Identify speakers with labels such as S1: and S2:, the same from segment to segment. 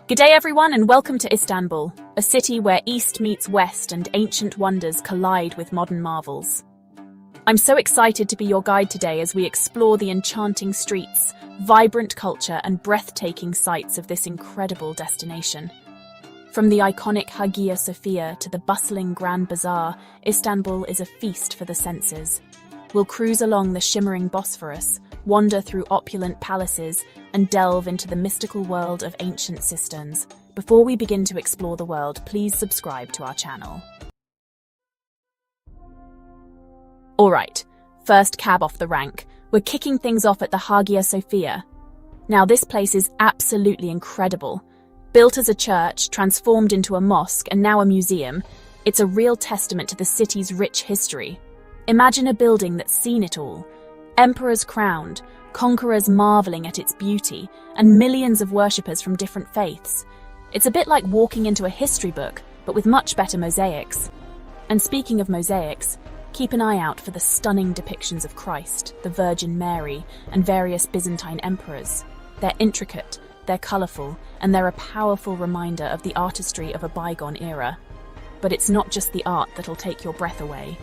S1: G'day everyone and welcome to Istanbul, a city where East meets West and ancient wonders collide with modern marvels. I'm so excited to be your guide today as we explore the enchanting streets, vibrant culture and breathtaking sights of this incredible destination. From the iconic Hagia Sophia to the bustling Grand Bazaar, Istanbul is a feast for the senses. We'll cruise along the shimmering Bosphorus, wander through opulent palaces, and delve into the mystical world of ancient cisterns. Before we begin to explore the world, please subscribe to our channel. Alright, first cab off the rank. We're kicking things off at the Hagia Sophia. Now this place is absolutely incredible. Built as a church, transformed into a mosque, and now a museum, it's a real testament to the city's rich history. Imagine a building that's seen it all. Emperors crowned, conquerors marveling at its beauty, and millions of worshippers from different faiths. It's a bit like walking into a history book, but with much better mosaics. And speaking of mosaics, keep an eye out for the stunning depictions of Christ, the Virgin Mary, and various Byzantine emperors. They're intricate, they're colourful, and they're a powerful reminder of the artistry of a bygone era. But it's not just the art that'll take your breath away.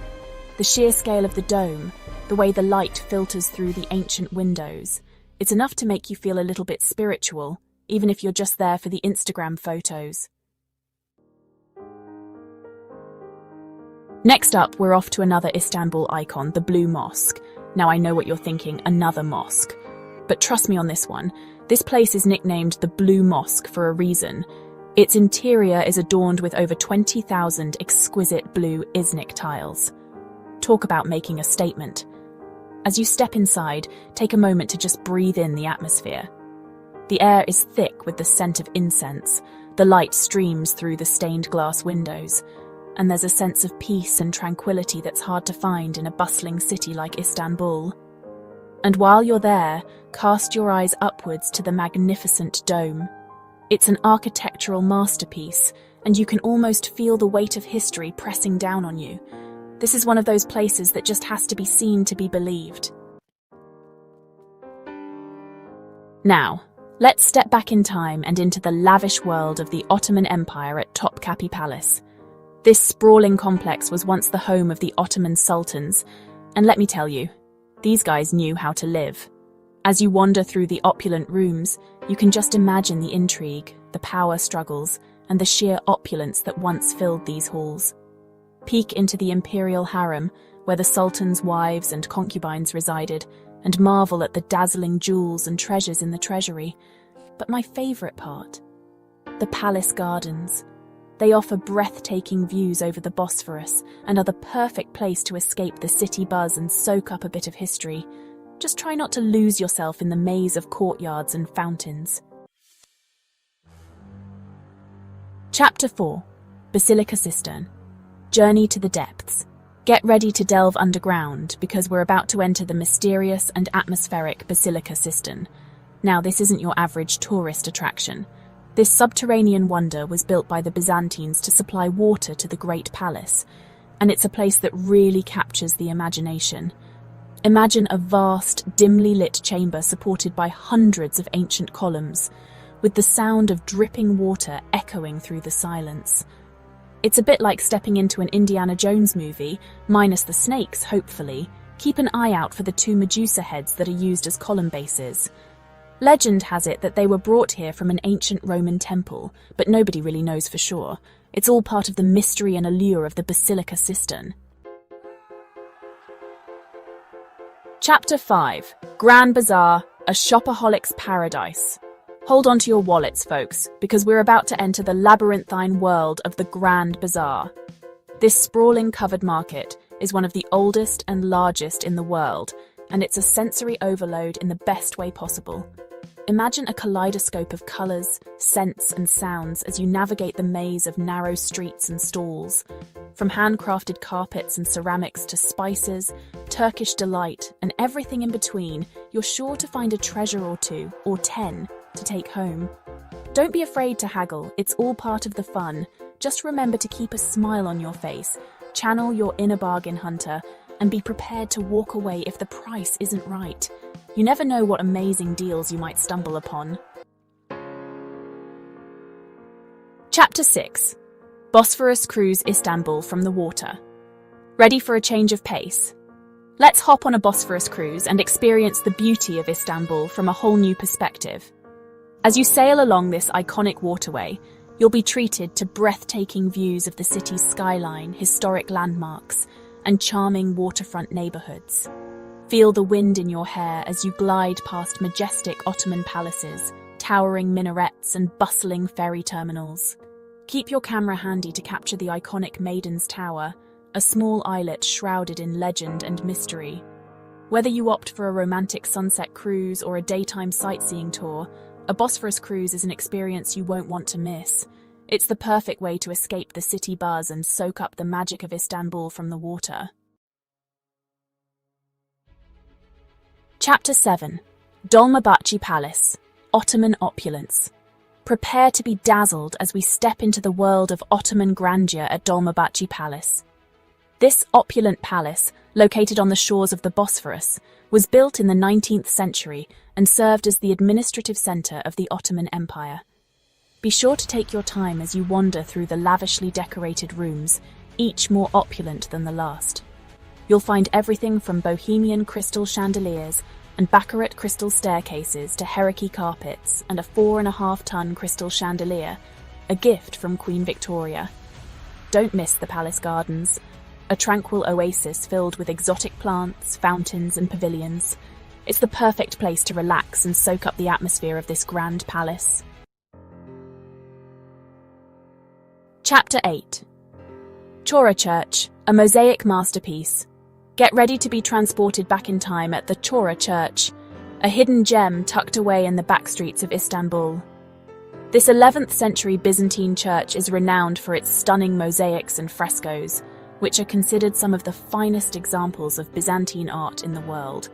S1: The sheer scale of the dome, the way the light filters through the ancient windows, it's enough to make you feel a little bit spiritual, even if you're just there for the Instagram photos. Next up, we're off to another Istanbul icon, the Blue Mosque. Now I know what you're thinking, another mosque. But trust me on this one, this place is nicknamed the Blue Mosque for a reason. Its interior is adorned with over 20,000 exquisite blue Iznik tiles. Talk about making a statement. As you step inside, take a moment to just breathe in the atmosphere. The air is thick with the scent of incense, the light streams through the stained glass windows, and there's a sense of peace and tranquility that's hard to find in a bustling city like Istanbul. And while you're there, cast your eyes upwards to the magnificent dome. It's an architectural masterpiece, and you can almost feel the weight of history pressing down on you. This is one of those places that just has to be seen to be believed. Now, let's step back in time and into the lavish world of the Ottoman Empire at Topkapi Palace. This sprawling complex was once the home of the Ottoman sultans, and let me tell you, these guys knew how to live. As you wander through the opulent rooms, you can just imagine the intrigue, the power struggles, and the sheer opulence that once filled these halls. Peek into the imperial harem, where the sultan's wives and concubines resided, and marvel at the dazzling jewels and treasures in the treasury. But my favourite part? The palace gardens. They offer breathtaking views over the Bosphorus and are the perfect place to escape the city buzz and soak up a bit of history. Just try not to lose yourself in the maze of courtyards and fountains. Chapter 4. Basilica Cistern. Journey to the depths. Get ready to delve underground because we're about to enter the mysterious and atmospheric Basilica Cistern. Now, this isn't your average tourist attraction. This subterranean wonder was built by the Byzantines to supply water to the Great Palace, and it's a place that really captures the imagination. Imagine a vast, dimly lit chamber supported by hundreds of ancient columns, with the sound of dripping water echoing through the silence. It's a bit like stepping into an Indiana Jones movie, minus the snakes, hopefully. Keep an eye out for the two Medusa heads that are used as column bases. Legend has it that they were brought here from an ancient Roman temple, but nobody really knows for sure. It's all part of the mystery and allure of the Basilica Cistern. Chapter 5. Grand Bazaar, a shopaholic's paradise. Hold on to your wallets, folks, because we're about to enter the labyrinthine world of the Grand Bazaar. This sprawling covered market is one of the oldest and largest in the world, and it's a sensory overload in the best way possible. Imagine a kaleidoscope of colours, scents and sounds as you navigate the maze of narrow streets and stalls. From handcrafted carpets and ceramics to spices, Turkish delight, and everything in between, you're sure to find a treasure or two, or 10, to take home. Don't be afraid to haggle, it's all part of the fun. Just remember to keep a smile on your face, channel your inner bargain hunter, and be prepared to walk away if the price isn't right. You never know what amazing deals you might stumble upon. Chapter 6. Bosphorus Cruise Istanbul from the water. Ready for a change of pace? Let's hop on a Bosphorus cruise and experience the beauty of Istanbul from a whole new perspective. As you sail along this iconic waterway, you'll be treated to breathtaking views of the city's skyline, historic landmarks, and charming waterfront neighborhoods. Feel the wind in your hair as you glide past majestic Ottoman palaces, towering minarets, and bustling ferry terminals. Keep your camera handy to capture the iconic Maiden's Tower, a small islet shrouded in legend and mystery. Whether you opt for a romantic sunset cruise or a daytime sightseeing tour, a Bosphorus cruise is an experience you won't want to miss. It's the perfect way to escape the city buzz and soak up the magic of Istanbul from the water. Chapter 7. Dolmabahce Palace, Ottoman Opulence. Prepare to be dazzled as we step into the world of Ottoman grandeur at Dolmabahce Palace. This opulent palace, located on the shores of the Bosphorus, was built in the 19th century and served as the administrative center of the Ottoman Empire. Be sure to take your time as you wander through the lavishly decorated rooms, each more opulent than the last. You'll find everything from bohemian crystal chandeliers and baccarat crystal staircases to Heraki carpets and a 4.5-ton crystal chandelier, a gift from Queen Victoria. Don't miss the palace gardens, a tranquil oasis filled with exotic plants, fountains, and pavilions. It's the perfect place to relax and soak up the atmosphere of this grand palace. Chapter 8. Chora Church, a mosaic masterpiece. Get ready to be transported back in time at the Chora Church, a hidden gem tucked away in the back streets of Istanbul. This 11th century Byzantine church is renowned for its stunning mosaics and frescoes, which are considered some of the finest examples of Byzantine art in the world.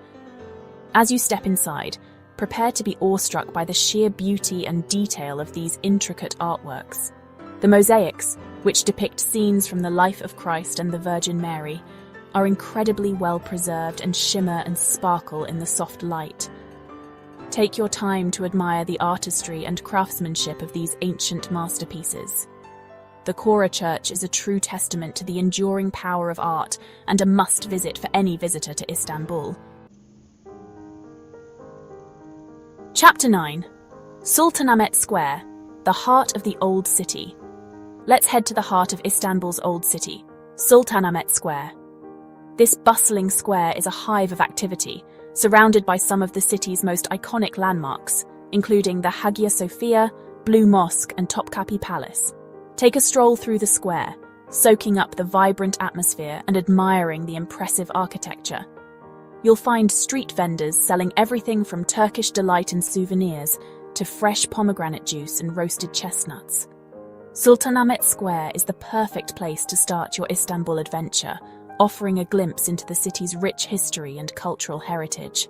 S1: As you step inside, prepare to be awestruck by the sheer beauty and detail of these intricate artworks. The mosaics, which depict scenes from the life of Christ and the Virgin Mary, are incredibly well preserved and shimmer and sparkle in the soft light. Take your time to admire the artistry and craftsmanship of these ancient masterpieces. The Chora Church is a true testament to the enduring power of art and a must-visit for any visitor to Istanbul. Chapter 9. Sultanahmet Square, the heart of the Old City. Let's head to the heart of Istanbul's Old City, Sultanahmet Square. This bustling square is a hive of activity, surrounded by some of the city's most iconic landmarks, including the Hagia Sophia, Blue Mosque, and Topkapi Palace. Take a stroll through the square, soaking up the vibrant atmosphere and admiring the impressive architecture. You'll find street vendors selling everything from Turkish delight and souvenirs to fresh pomegranate juice and roasted chestnuts. Sultanahmet Square is the perfect place to start your Istanbul adventure, offering a glimpse into the city's rich history and cultural heritage.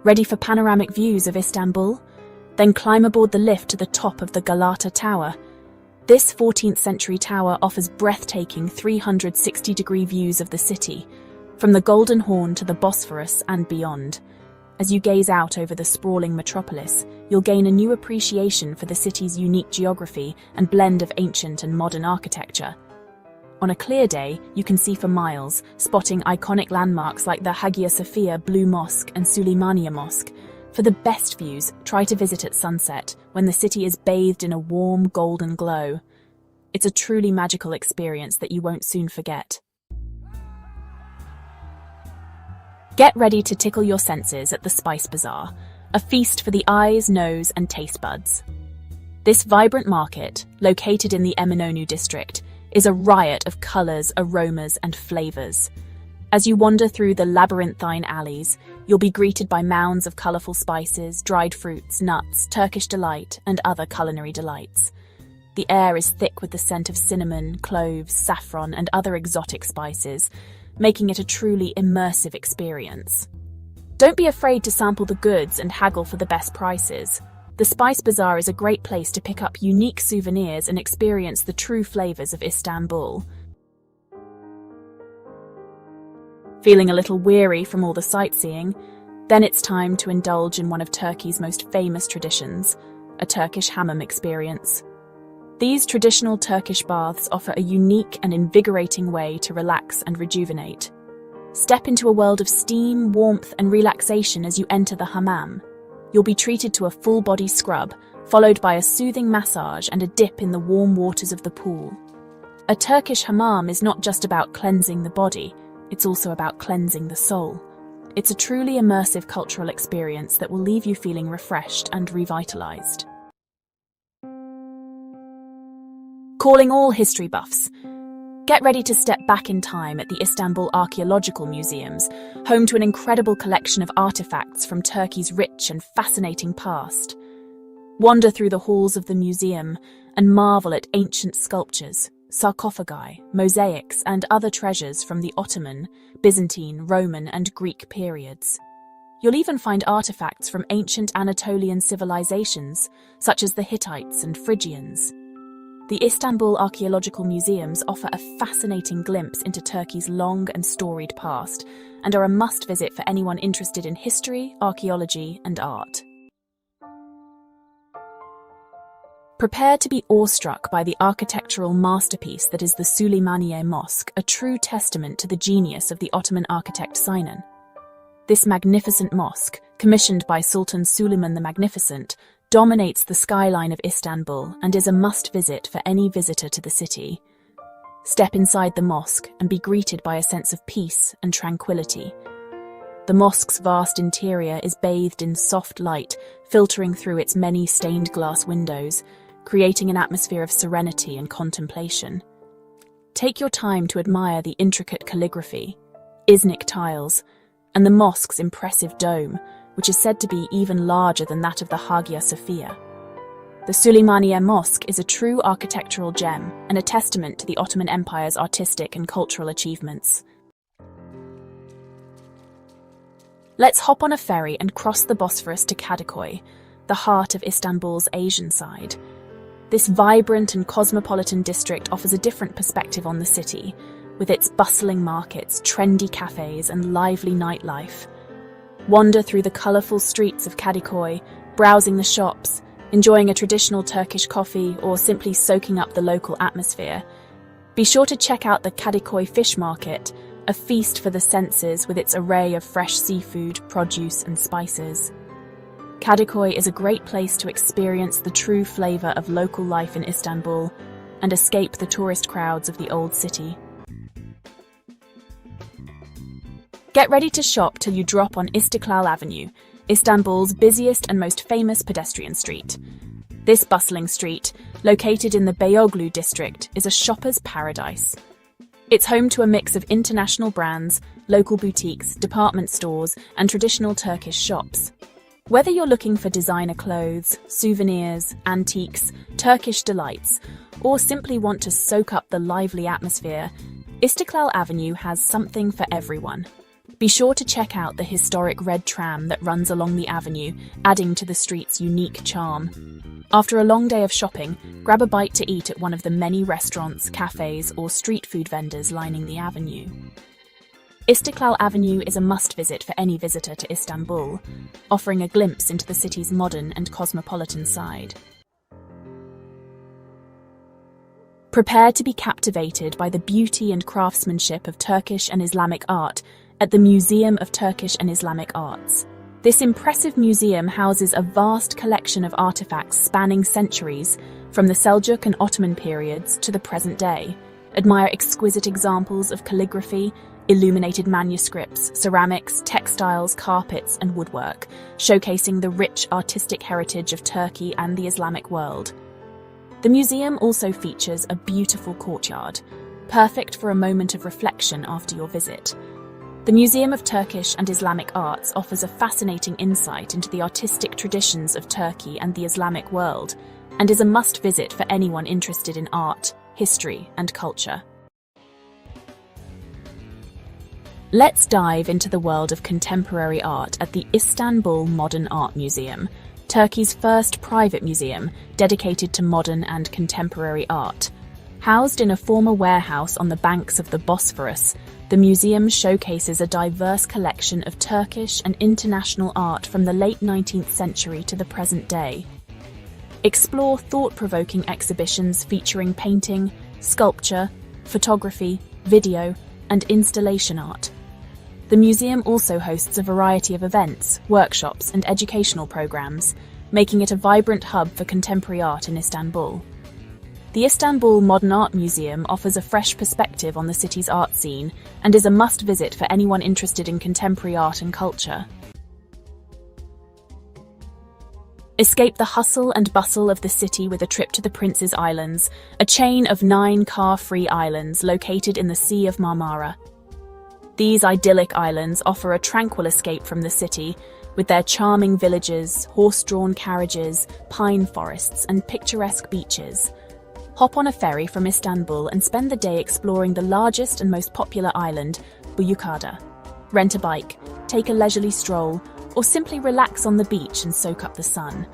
S1: Ready for panoramic views of Istanbul? Then climb aboard the lift to the top of the Galata Tower. This 14th century tower offers breathtaking 360-degree views of the city, from the Golden Horn to the Bosphorus and beyond. As you gaze out over the sprawling metropolis, you'll gain a new appreciation for the city's unique geography and blend of ancient and modern architecture. On a clear day, you can see for miles, spotting iconic landmarks like the Hagia Sophia Blue Mosque and Süleymaniye Mosque. For the best views, try to visit at sunset, when the city is bathed in a warm, golden glow. It's a truly magical experience that you won't soon forget. Get ready to tickle your senses at the Spice Bazaar, a feast for the eyes, nose, and taste buds. This vibrant market, located in the Eminönü district, is a riot of colours, aromas, and flavours. As you wander through the labyrinthine alleys, you'll be greeted by mounds of colourful spices, dried fruits, nuts, Turkish delight, and other culinary delights. The air is thick with the scent of cinnamon, cloves, saffron, and other exotic spices, making it a truly immersive experience. Don't be afraid to sample the goods and haggle for the best prices. The Spice Bazaar is a great place to pick up unique souvenirs and experience the true flavours of Istanbul. Feeling a little weary from all the sightseeing? Then it's time to indulge in one of Turkey's most famous traditions, a Turkish hammam experience. These traditional Turkish baths offer a unique and invigorating way to relax and rejuvenate. Step into a world of steam, warmth, and relaxation as you enter the hammam. You'll be treated to a full-body scrub, followed by a soothing massage and a dip in the warm waters of the pool. A Turkish hammam is not just about cleansing the body, it's also about cleansing the soul. It's a truly immersive cultural experience that will leave you feeling refreshed and revitalized. Calling all history buffs. Get ready to step back in time at the Istanbul Archaeological Museums, home to an incredible collection of artifacts from Turkey's rich and fascinating past. Wander through the halls of the museum and marvel at ancient sculptures, sarcophagi, mosaics, and other treasures from the Ottoman, Byzantine, Roman, and Greek periods. You'll even find artifacts from ancient Anatolian civilizations, such as the Hittites and Phrygians. The Istanbul Archaeological Museums offer a fascinating glimpse into Turkey's long and storied past, and are a must-visit for anyone interested in history, archaeology, and art. Prepare to be awestruck by the architectural masterpiece that is the Süleymaniye Mosque, a true testament to the genius of the Ottoman architect Sinan. This magnificent mosque, commissioned by Sultan Süleyman the Magnificent, dominates the skyline of Istanbul and is a must-visit for any visitor to the city. Step inside the mosque and be greeted by a sense of peace and tranquility. The mosque's vast interior is bathed in soft light, filtering through its many stained glass windows, creating an atmosphere of serenity and contemplation. Take your time to admire the intricate calligraphy, Iznik tiles, and the mosque's impressive dome, which is said to be even larger than that of the Hagia Sophia. The Süleymaniye Mosque is a true architectural gem and a testament to the Ottoman Empire's artistic and cultural achievements. Let's hop on a ferry and cross the Bosphorus to Kadıköy, the heart of Istanbul's Asian side. This vibrant and cosmopolitan district offers a different perspective on the city, with its bustling markets, trendy cafes, and lively nightlife. Wander through the colourful streets of Kadıköy, browsing the shops, enjoying a traditional Turkish coffee, or simply soaking up the local atmosphere. Be sure to check out the Kadıköy Fish Market, a feast for the senses with its array of fresh seafood, produce, and spices. Kadıköy is a great place to experience the true flavour of local life in Istanbul and escape the tourist crowds of the old city. Get ready to shop till you drop on Istiklal Avenue, Istanbul's busiest and most famous pedestrian street. This bustling street, located in the Beyoğlu district, is a shopper's paradise. It's home to a mix of international brands, local boutiques, department stores, and traditional Turkish shops. Whether you're looking for designer clothes, souvenirs, antiques, Turkish delights, or simply want to soak up the lively atmosphere, Istiklal Avenue has something for everyone. Be sure to check out the historic red tram that runs along the avenue, adding to the street's unique charm. After a long day of shopping, grab a bite to eat at one of the many restaurants, cafes, or street food vendors lining the avenue. Istiklal Avenue is a must-visit for any visitor to Istanbul, offering a glimpse into the city's modern and cosmopolitan side. Prepare to be captivated by the beauty and craftsmanship of Turkish and Islamic art at the Museum of Turkish and Islamic Arts. This impressive museum houses a vast collection of artifacts spanning centuries, from the Seljuk and Ottoman periods to the present day. Admire exquisite examples of calligraphy, illuminated manuscripts, ceramics, textiles, carpets, and woodwork, showcasing the rich artistic heritage of Turkey and the Islamic world. The museum also features a beautiful courtyard, perfect for a moment of reflection after your visit. The Museum of Turkish and Islamic Arts offers a fascinating insight into the artistic traditions of Turkey and the Islamic world, and is a must-visit for anyone interested in art, history, and culture. Let's dive into the world of contemporary art at the Istanbul Modern Art Museum, Turkey's first private museum dedicated to modern and contemporary art. Housed in a former warehouse on the banks of the Bosphorus, the museum showcases a diverse collection of Turkish and international art from the late 19th century to the present day. Explore thought-provoking exhibitions featuring painting, sculpture, photography, video, and installation art. The museum also hosts a variety of events, workshops, and educational programs, making it a vibrant hub for contemporary art in Istanbul. The Istanbul Modern Art Museum offers a fresh perspective on the city's art scene and is a must-visit for anyone interested in contemporary art and culture. Escape the hustle and bustle of the city with a trip to the Prince's Islands, a chain of 9 car-free islands located in the Sea of Marmara. These idyllic islands offer a tranquil escape from the city, with their charming villages, horse-drawn carriages, pine forests, and picturesque beaches. Hop on a ferry from Istanbul and spend the day exploring the largest and most popular island, Pamukkale. Rent a bike, take a leisurely stroll, or simply relax on the beach and soak up the sun.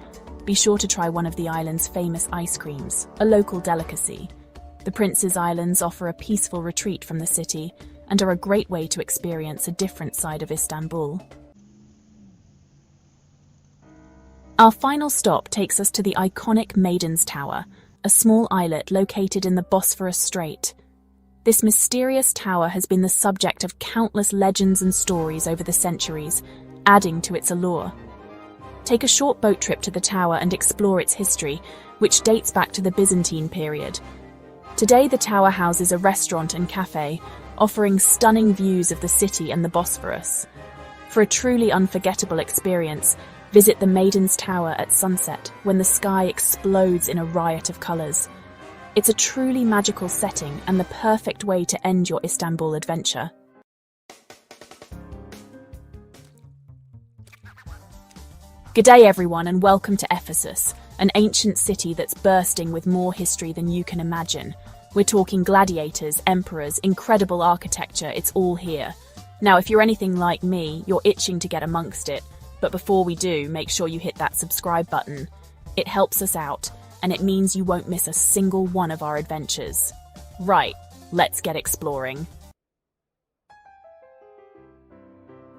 S1: Be sure to try one of the island's famous ice creams, a local delicacy. The Prince's Islands offer a peaceful retreat from the city and are a great way to experience a different side of Istanbul. Our final stop takes us to the iconic Maiden's Tower, a small islet located in the Bosphorus Strait. This mysterious tower has been the subject of countless legends and stories over the centuries, adding to its allure. Take a short boat trip to the tower and explore its history, which dates back to the Byzantine period. Today, the tower houses a restaurant and cafe, offering stunning views of the city and the Bosphorus. For a truly unforgettable experience, visit the Maiden's Tower at sunset, when the sky explodes in a riot of colours. It's a truly magical setting and the perfect way to end your Istanbul adventure. G'day everyone and welcome to Ephesus, an ancient city that's bursting with more history than you can imagine. We're talking gladiators, emperors, incredible architecture, it's all here. Now if you're anything like me, you're itching to get amongst it. But before we do, make sure you hit that subscribe button. It helps us out, and it means you won't miss a single one of our adventures. Right, let's get exploring.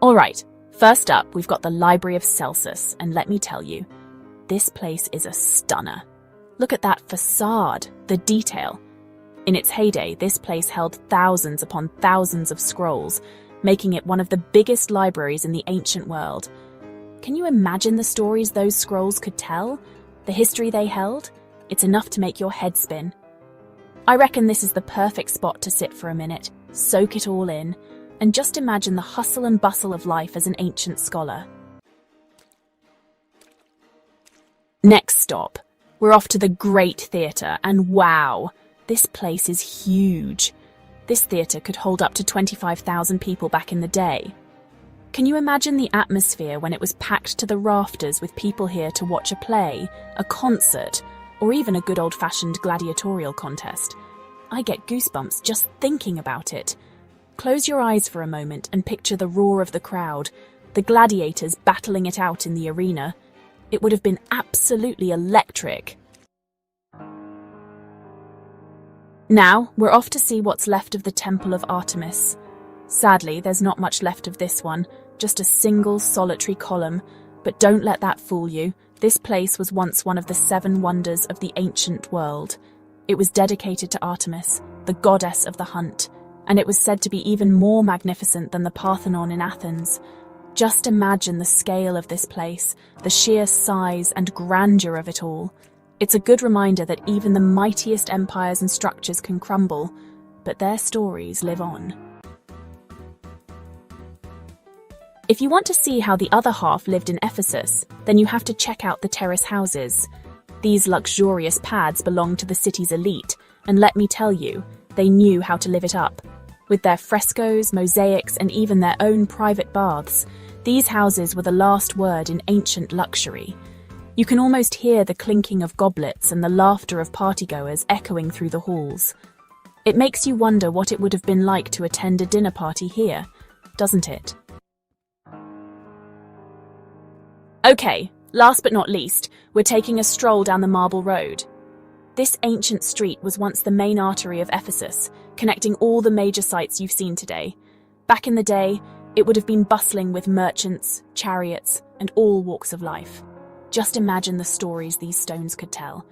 S1: Alright, first up, we've got the Library of Celsus, and let me tell you, this place is a stunner. Look at that facade, the detail. In its heyday, this place held thousands upon thousands of scrolls, making it one of the biggest libraries in the ancient world. Can you imagine the stories those scrolls could tell? The history they held? It's enough to make your head spin. I reckon this is the perfect spot to sit for a minute, soak it all in, and just imagine the hustle and bustle of life as an ancient scholar. Next stop, we're off to the Great Theatre, and wow, this place is huge. This theatre could hold up to 25,000 people back in the day. Can you imagine the atmosphere when it was packed to the rafters with people here to watch a play, a concert, or even a good old-fashioned gladiatorial contest? I get goosebumps just thinking about it. Close your eyes for a moment and picture the roar of the crowd, the gladiators battling it out in the arena. It would have been absolutely electric. Now, we're off to see what's left of the Temple of Artemis. Sadly, there's not much left of this one, just a single solitary column, but don't let that fool you. This place was once one of the 7 wonders of the ancient world. It was dedicated to Artemis, the goddess of the hunt, and it was said to be even more magnificent than the Parthenon in Athens. Just imagine the scale of this place, the sheer size and grandeur of it all. It's a good reminder that even the mightiest empires and structures can crumble, but their stories live on. If you want to see how the other half lived in Ephesus, then you have to check out the terrace houses. These luxurious pads belonged to the city's elite, and let me tell you, they knew how to live it up. With their frescoes, mosaics, and even their own private baths, these houses were the last word in ancient luxury. You can almost hear the clinking of goblets and the laughter of partygoers echoing through the halls. It makes you wonder what it would have been like to attend a dinner party here, doesn't it? Okay, last but not least, we're taking a stroll down the Marble Road. This ancient street was once the main artery of Ephesus, connecting all the major sites you've seen today. Back in the day, it would have been bustling with merchants, chariots, and all walks of life. Just imagine the stories these stones could tell.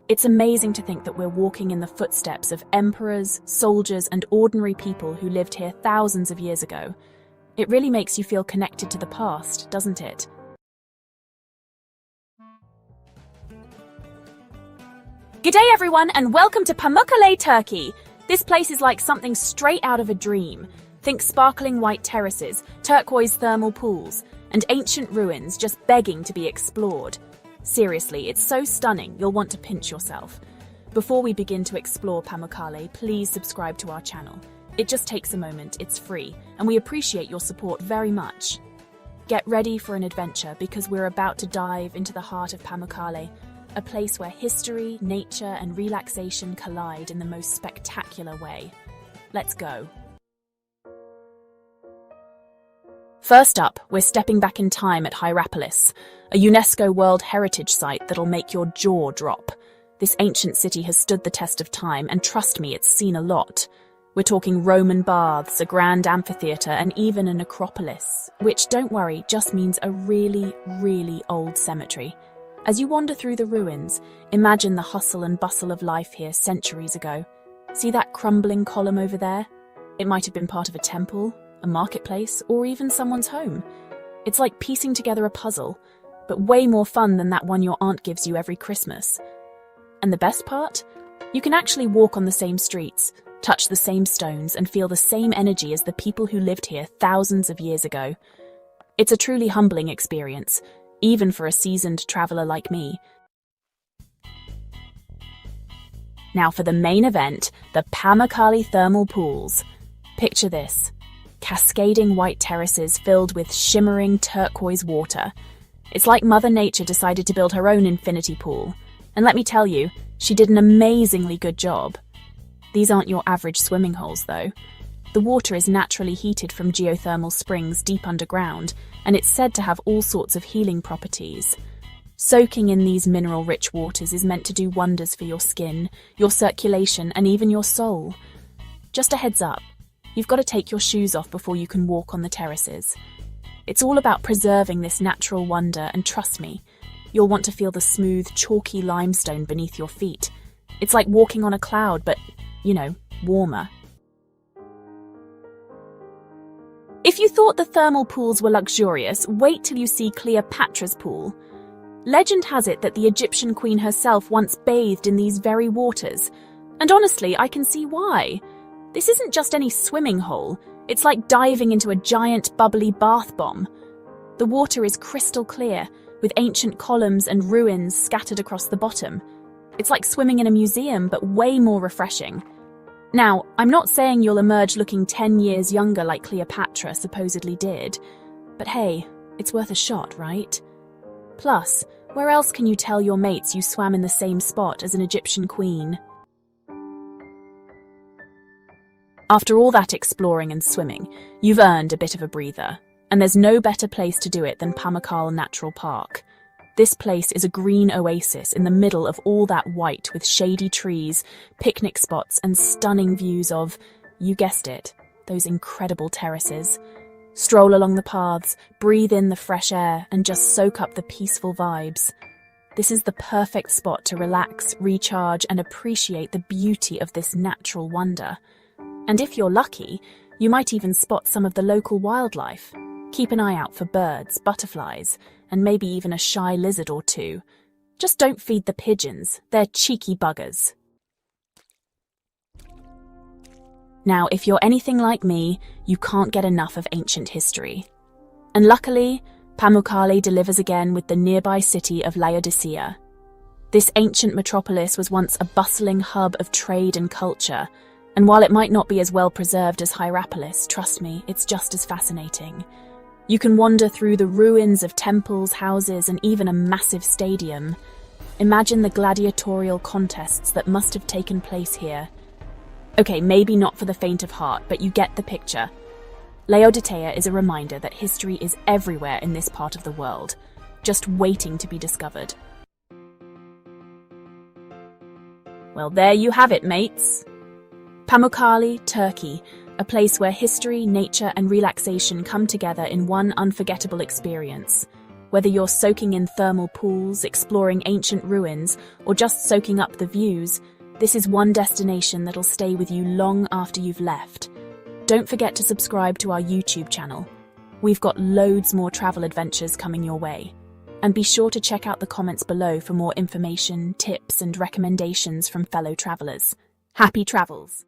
S1: It's amazing to think that we're walking in the footsteps of emperors, soldiers, and ordinary people who lived here thousands of years ago. It really makes you feel connected to the past, doesn't it? G'day everyone, and welcome to Pamukkale, Turkey. This place is like something straight out of a dream. Think sparkling white terraces, turquoise thermal pools, and ancient ruins just begging to be explored. Seriously, it's so stunning you'll want to pinch yourself. Before we begin to explore Pamukkale, please subscribe to our channel. It just takes a moment, it's free, and we appreciate your support very much. Get ready for an adventure because we're about to dive into the heart of Pamukkale, a place where history, nature, and relaxation collide in the most spectacular way. Let's go. First up, we're stepping back in time at Hierapolis, a UNESCO World Heritage site that'll make your jaw drop. This ancient city has stood the test of time, and trust me, it's seen a lot. We're talking Roman baths, a grand amphitheatre, and even a necropolis, which, don't worry, just means a really, really old cemetery. As you wander through the ruins, imagine the hustle and bustle of life here centuries ago. See that crumbling column over there? It might have been part of a temple, a marketplace, or even someone's home. It's like piecing together a puzzle, but way more fun than that one your aunt gives you every Christmas. And the best part? You can actually walk on the same streets, touch the same stones, and feel the same energy as the people who lived here thousands of years ago. It's a truly humbling experience, even for a seasoned traveller like me. Now for the main event, the Pamukkale thermal pools. Picture this. Cascading white terraces filled with shimmering turquoise water. It's like Mother Nature decided to build her own infinity pool. And let me tell you, she did an amazingly good job. These aren't your average swimming holes, though. The water is naturally heated from geothermal springs deep underground, and it's said to have all sorts of healing properties. Soaking in these mineral-rich waters is meant to do wonders for your skin, your circulation, and even your soul. Just a heads up, you've got to take your shoes off before you can walk on the terraces. It's all about preserving this natural wonder, and trust me, you'll want to feel the smooth, chalky limestone beneath your feet. It's like walking on a cloud, but, warmer. If you thought the thermal pools were luxurious, wait till you see Cleopatra's pool. Legend has it that the Egyptian queen herself once bathed in these very waters. And honestly, I can see why. This isn't just any swimming hole. It's like diving into a giant, bubbly bath bomb. The water is crystal clear, with ancient columns and ruins scattered across the bottom. It's like swimming in a museum, but way more refreshing. Now, I'm not saying you'll emerge looking 10 years younger like Cleopatra supposedly did, but hey, it's worth a shot, right? Plus, where else can you tell your mates you swam in the same spot as an Egyptian queen? After all that exploring and swimming, you've earned a bit of a breather, and there's no better place to do it than Pamukkale Natural Park. This place is a green oasis in the middle of all that white with shady trees, picnic spots, and stunning views of, you guessed it, those incredible terraces. Stroll along the paths, breathe in the fresh air, and just soak up the peaceful vibes. This is the perfect spot to relax, recharge, and appreciate the beauty of this natural wonder. And if you're lucky, you might even spot some of the local wildlife. Keep an eye out for birds, butterflies, and maybe even a shy lizard or two. Just don't feed the pigeons, they're cheeky buggers. Now, if you're anything like me, you can't get enough of ancient history. And luckily, Pamukkale delivers again with the nearby city of Laodicea. This ancient metropolis was once a bustling hub of trade and culture, and while it might not be as well preserved as Hierapolis, trust me, it's just as fascinating. You can wander through the ruins of temples, houses, and even a massive stadium. Imagine the gladiatorial contests that must have taken place here. Okay, maybe not for the faint of heart, but you get the picture. Laodicea is a reminder that history is everywhere in this part of the world, just waiting to be discovered. Well, there you have it, mates. Pamukkale, Turkey, a place where history, nature, and relaxation come together in one unforgettable experience. Whether you're soaking in thermal pools, exploring ancient ruins, or just soaking up the views, this is one destination that'll stay with you long after you've left. Don't forget to subscribe to our YouTube channel. We've got loads more travel adventures coming your way. And be sure to check out the comments below for more information, tips, and recommendations from fellow travelers. Happy travels!